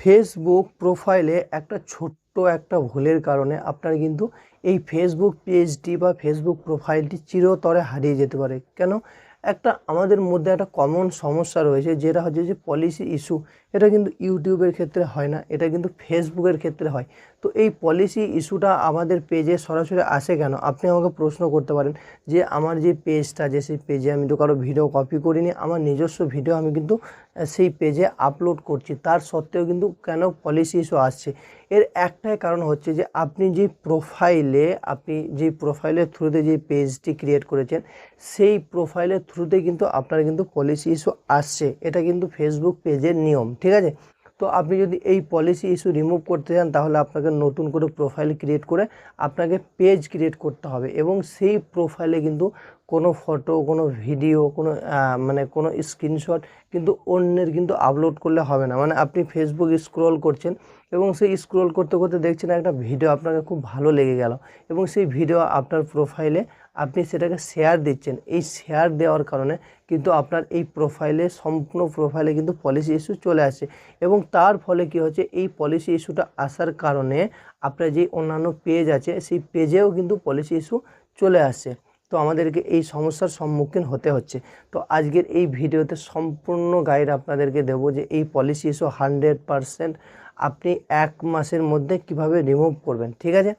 Facebook প্রোফাইলে একটা ছোট্ট একটা ভুলের কারণে আপনার কিন্তু এই ফেসবুক পেজটি বা ফেসবুক প্রোফাইলটি চিরতরে হারিয়ে যেতে পারে। কেন? একটা আমাদের মধ্যে একটা কমন সমস্যা রয়েছে, যেটা হচ্ছে যে পলিসি ইস্যু। এটা কিন্তু ইউটিউবের ক্ষেত্রে হয় না, এটা কিন্তু ফেসবুকের ক্ষেত্রে হয়। তো এই পলিসি ইস্যুটা আমাদের পেজে সরাসরি আসে কেন? আপনি আমাকে প্রশ্ন করতে পারেন যে আমার যে পেজটা, যে সেই পেজে আমি তো কারো ভিডিও কপি করিনি, আমার নিজস্ব ভিডিও আমি কিন্তু সেই পেজে আপলোড করছি, তার সত্ত্বেও কিন্তু কেন পলিসি ইস্যু আসছে? এর একটাই কারণ হচ্ছে যে আপনি যে প্রোফাইলের থ্রুতে যে পেজটি ক্রিয়েট করেছেন, সেই প্রোফাইলের থ্রুতে কিন্তু আপনার কিন্তু পলিসি ইস্যু আসছে। এটা কিন্তু ফেসবুক পেজের নিয়ম, ঠিক আছে? তো আপনি যদি এই পলিসি ইস্যু রিমুভ করতে চান, তাহলে আপনাকে নতুন করে প্রোফাইল ক্রিয়েট করে আপনাকে পেজ ক্রিয়েট করতে হবে, এবং সেই প্রোফাইলে কিন্তু কোনো ফটো, কোনো ভিডিও, কোনো স্ক্রিনশট কিন্তু অন্যের কিন্তু আপলোড করলে হবে না। মানে আপনি ফেসবুক স্ক্রল করছেন এবং সেই স্ক্রল করতে করতে দেখছেন একটা ভিডিও আপনাকে খুব ভালো লেগে গেল, এবং সেই ভিডিও আপনার প্রোফাইলে আপনি সেটাকে শেয়ার দিচ্ছেন। এই শেয়ার দেওয়ার কারণে কিন্তু আপনার এই সম্পূর্ণ প্রোফাইলে কিন্তু পলিসি ইস্যু চলে আসে, এবং তার ফলে কি হচ্ছে, এই পলিসি ইস্যুটা আসার কারণে আপনার যে অন্যান্য পেজ আছে, সেই পেজেও কিন্তু পলিসি ইস্যু চলে আসছে। তো আমাদেরকে এই সমস্যার সম্মুখীন হতে হচ্ছে। তো আজকের এই ভিডিওতে সম্পূর্ণ গাইড আপনাদেরকে দেবো যে এই পলিসি ইস্যু 100% আপনি 1 মাসের মধ্যে কিভাবে রিমুভ করবেন, ঠিক আছে?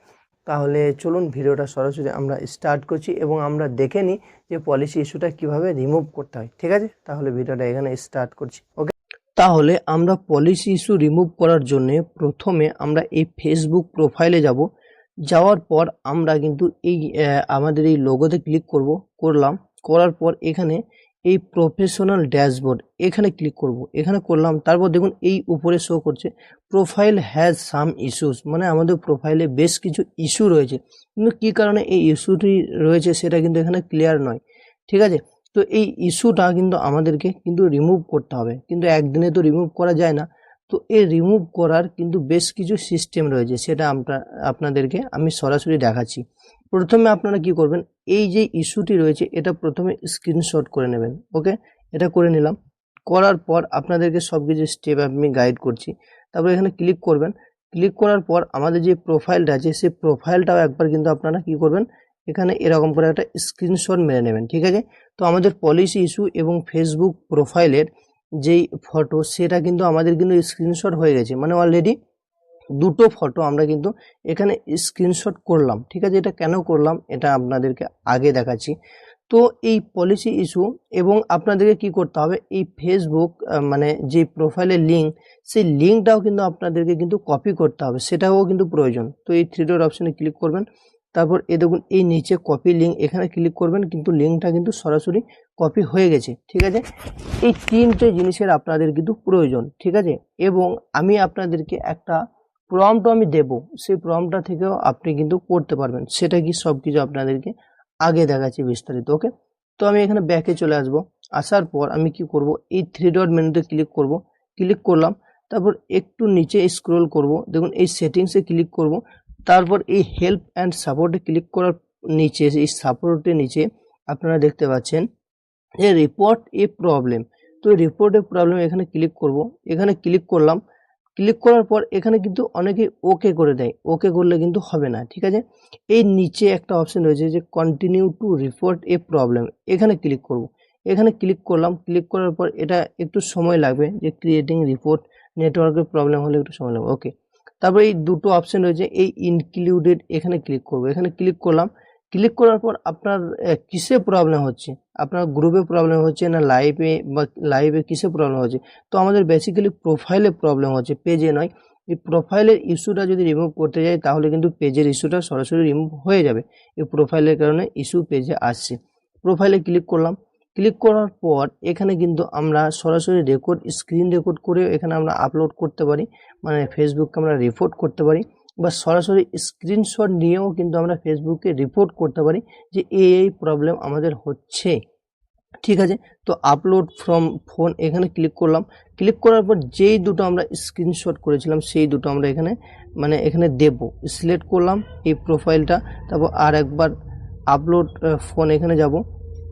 তাহলে চলুন ভিডিওটা সরাসরি আমরা স্টার্ট করছি এবং আমরা দেখে নিই যে পলিসি ইস্যুটা কিভাবে রিমুভ করতে হয়, ঠিক আছে? তাহলে ভিডিওটা এখানে স্টার্ট করছি, ওকে? তাহলে আমরা পলিসি ইস্যু রিমুভ করার জন্য প্রথমে আমরা এই ফেসবুক প্রোফাইলে যাব। যাওয়ার পর আমরা কিন্তু এই আমাদের এই লোগোতে ক্লিক করার পর এখানে এই প্রফেশনাল ড্যাশবোর্ড এখানে ক্লিক করব। এখানে করলাম, তারপর দেখুন এই উপরে শো করছে প্রোফাইল হ্যাজ সাম ইস্যুস, মানে আমাদের প্রোফাইলে বেশ কিছু ইস্যু রয়েছে, কিন্তু কী কারণে এই ইস্যুটি রয়েছে সেটা কিন্তু এখানে ক্লিয়ার নয়, ঠিক আছে? তো এই ইস্যুটা কিন্তু আমাদেরকে কিন্তু রিমুভ করতে হবে, কিন্তু একদিনে তো রিমুভ করা যায় না। তো এই রিমুভ করার কিন্তু বেশ কিছু সিস্টেম রয়েছে, সেটা আপনাদেরকে আমি সরাসরি দেখাচ্ছি। প্রথমে আপনারা কি করবেন, এই যে ইস্যুটি রয়েছে এটা প্রথমে স্ক্রিনশট করে নেবেন, ওকে? এটা করে নিলাম। করার পর আপনাদেরকে সব কিছু স্টেপ আমি গাইড করছি। তারপর এখানে ক্লিক করবেন। ক্লিক করার পর আমাদের যে প্রোফাইলটা আছে, সেই প্রোফাইলটাও একবার কিন্তু আপনারা কি করবেন, এখানে এরকম করে একটা স্ক্রিনশট মেরে নেবেন, ঠিক আছে? তো আমাদের পলিসি ইস্যু এবং ফেসবুক প্রোফাইলের যেই ফটো, সেটা কিন্তু আমাদের কিন্তু স্ক্রিনশট হয়ে গেছে, মানে অলরেডি দুটো ফটো আমরা কিন্তু এখানে স্ক্রিনশট করলাম, ঠিক আছে? এটা কেন করলাম এটা আপনাদেরকে আগে দেখাচ্ছি। তো এই পলিসি ইস্যু এবং আপনাদেরকে কি করতে হবে, এই ফেসবুক মানে যে প্রোফাইলের লিঙ্ক, সেই লিঙ্কটাও কিন্তু আপনাদেরকে কিন্তু কপি করতে হবে, সেটাও কিন্তু প্রয়োজন। তো এই 3 ডট অপশানে ক্লিক করবেন, তারপর দেখুন এই নিচে কপি লিঙ্ক, এখানে ক্লিক করবেন, কিন্তু লিঙ্কটা কিন্তু সরাসরি কপি হয়ে গেছে, ঠিক আছে? এই 3টে জিনিসের আপনাদের কিন্তু প্রয়োজন, ঠিক আছে? এবং আমি আপনাদেরকে একটা প্রম্পট আমি দেব, সেই প্রম্পটটা থেকেও আপনি কিন্তু করতে পারবেন। সেটা কি, সব কিছু আপনাদেরকে আগে দেখাচ্ছি বিস্তারিত, ওকে? তো আমি এখানে ব্যাকে চলে আসব। আসার পর আমি কি করব, এই 3 ডট মেনুতে ক্লিক করব। ক্লিক করলাম, তারপর একটু নিচে স্ক্রল করব, দেখুন এই সেটিংসে ক্লিক করব। তারপর এই হেল্প অ্যান্ড সাপোর্টে ক্লিক করার নিচে, এই সাপোর্টের নিচে আপনারা দেখতে পাচ্ছেন যে রিপোর্ট এ প্রবলেম। তো রিপোর্ট এ প্রবলেম এখানে ক্লিক করব। এখানে ক্লিক করলাম। ক্লিক করার পর এখানে কিন্তু অনেকে ওকে করে দেয়, ওকে করলে কিন্তু হবে না, ঠিক আছে? এই নিচে একটা অপশন রয়েছে যে continue to report A problem, এখানে ক্লিক করব। এখানে ক্লিক করলাম। ক্লিক করার পর এটা একটু সময় লাগবে, যে ক্রিয়েটিং রিপোর্ট, নেটওয়ার্কের প্রবলেম হলে একটু সময় লাগবে, ওকে? তারপর এই দুটো অপশন রয়েছে, এই ইনক্লুডেড, এখানে ক্লিক করব। এখানে ক্লিক করলাম। ক্লিক করার পর আপনার কিসে প্রবলেম হচ্ছে, আপনার গ্রুপে প্রবলেম হচ্ছে না লাইভে কিসে প্রবলেম হচ্ছে? তো আমাদের বেসিক্যালি প্রোফাইলে প্রবলেম হচ্ছে, পেজে নয়। এই প্রোফাইলের ইস্যুটা যদি রিমুভ করতে যাই, তাহলে কিন্তু পেজের ইস্যুটা সরাসরি রিমুভ হয়ে যাবে। এই প্রোফাইলের কারণে ইস্যু পেজে আসছে। প্রোফাইলে ক্লিক করলাম। ক্লিক করার পর এখানে কিন্তু আমরা সরাসরি স্ক্রিন রেকর্ড করে এখানে আমরা আপলোড করতে পারি, মানে ফেসবুককে আমরা রিপোর্ট করতে পারি, বা সরাসরি স্ক্রিনশট নিয়েও কিন্তু আমরা ফেসবুকে রিপোর্ট করতে পারি যে এই প্রবলেম আমাদের হচ্ছে, ঠিক আছে? তো আপলোড ফ্রম ফোন, এখানে ক্লিক করলাম। ক্লিক করার পর যেই দুটো আমরা স্ক্রিনশট করেছিলাম, সেই দুটো আমরা এখানে দেব। সিলেক্ট করলাম এই প্রোফাইলটা, তারপর আর একবার আপলোড ফোন, এখানে যাব।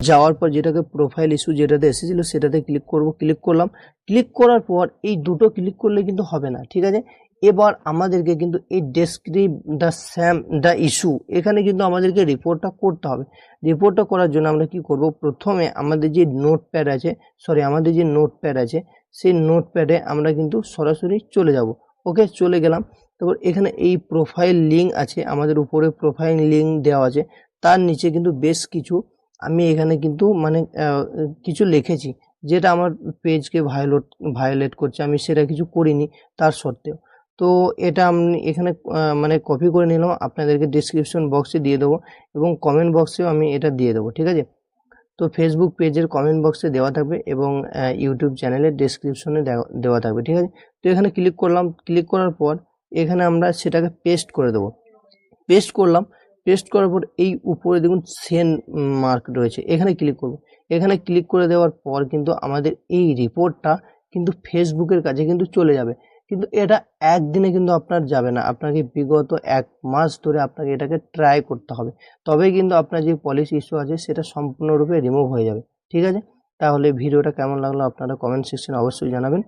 যাওয়ার পর যেটাকে প্রোফাইল ইস্যু যেটাতে এসেছিল সেটাতে ক্লিক করব, ক্লিক করলাম। ক্লিক করার পর এই দুটো ক্লিক করলে কিন্তু হবে না, ঠিক আছে। এবার আমাদেরকে কিন্তু এই ডেসক্রিপ দ্য ইস্যু এখানে কিন্তু আমাদেরকে রিপোর্টটা করতে হবে। রিপোর্টটা করার জন্য আমরা কি করব, প্রথমে আমাদের যে নোটপ্যাড আছে, সেই নোটপ্যাডে আমরা কিন্তু সরাসরি চলে যাব। ওকে, চলে গেলাম। তারপর এখানে এই প্রোফাইল লিঙ্ক আছে, আমাদের উপরে প্রোফাইল লিঙ্ক দেওয়া আছে, তার নিচে কিন্তু বেশ কিছু আমি এখানে কিন্তু মানে কিছু লিখেছি যেটা আমার পেজকে ভায়োলেট করছে, আমি সেটা কিছু করিনি তার সত্ত্বেও। তো এটা আমি এখানে মানে কপি করে নিলাম, আপনাদেরকে ডিসক্রিপশন বক্সে দিয়ে দেবো এবং কমেন্ট বক্সেও আমি এটা দিয়ে দেবো, ঠিক আছে। তো ফেসবুক পেজের কমেন্ট বক্সে দেওয়া থাকবে এবং ইউটিউব চ্যানেলের ডেসক্রিপশনে দেওয়া থাকবে, ঠিক আছে। তো এখানে ক্লিক করলাম, ক্লিক করার পর এখানে আমরা সেটাকে পেস্ট করে দেবো। পেস্ট করলাম, পেস্ট করার পর এই উপরে দেখুন সেন্ড মার্ক রয়েছে, এখানে ক্লিক করব। এখানে ক্লিক করে দেওয়ার পর কিন্তু আমাদের এই রিপোর্টটা কিন্তু ফেসবুকের কাছে কিন্তু চলে যাবে। কিন্তু এটা একদিনে কিন্তু আপনার যাবে না, আপনাকে বিগত 1 মাস ধরে আপনাকে এটাকে ট্রাই করতে হবে, তবেই কিন্তু আপনার যে পলিসি ইস্যু আছে সেটা সম্পূর্ণরূপে রিমুভ হয়ে যাবে, ঠিক আছে। তাহলে ভিডিওটা কেমন লাগলো আপনারা কমেন্ট সেকশনে অবশ্যই জানাবেন।